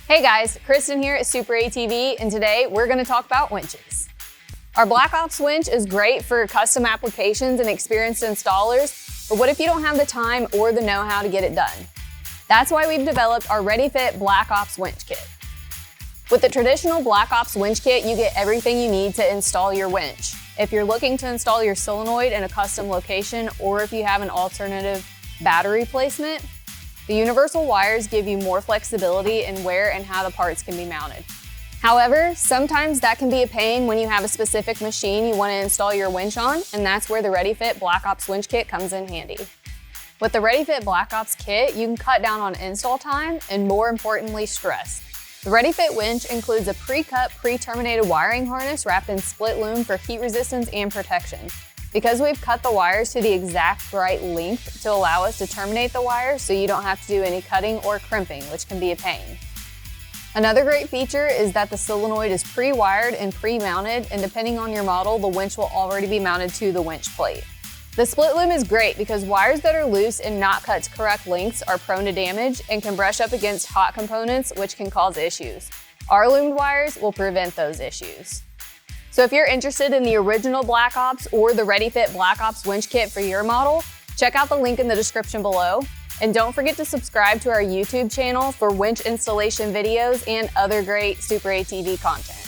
Hey guys, Kristen here at Super ATV, and today we're going to talk about winches. Our Black Ops winch is great for custom applications and experienced installers, but what if you don't have the time or the know-how to get it done? That's why we've developed our Ready-Fit Black Ops Winch Kit. With the traditional Black Ops Winch Kit, you get everything you need to install your winch. If you're looking to install your solenoid in a custom location, or if you have an alternative battery placement, the universal wires give you more flexibility in where and how the parts can be mounted. However, sometimes that can be a pain when you have a specific machine you want to install your winch on, and that's where the Ready-Fit Black Ops Winch Kit comes in handy. With the Ready-Fit Black Ops Kit, you can cut down on install time and, more importantly, stress. The Ready-Fit Winch includes a pre-cut, pre-terminated wiring harness wrapped in split loom for heat resistance and protection. Because we've cut the wires to the exact right length to allow us to terminate the wires so you don't have to do any cutting or crimping, which can be a pain. Another great feature is that the solenoid is pre-wired and pre-mounted, and depending on your model, the winch will already be mounted to the winch plate. The split loom is great because wires that are loose and not cut to correct lengths are prone to damage and can brush up against hot components, which can cause issues. Our loomed wires will prevent those issues. So if you're interested in the original Black Ops or the Ready-Fit Black Ops Winch Kit for your model, check out the link in the description below. And don't forget to subscribe to our YouTube channel for winch installation videos and other great Super ATV content.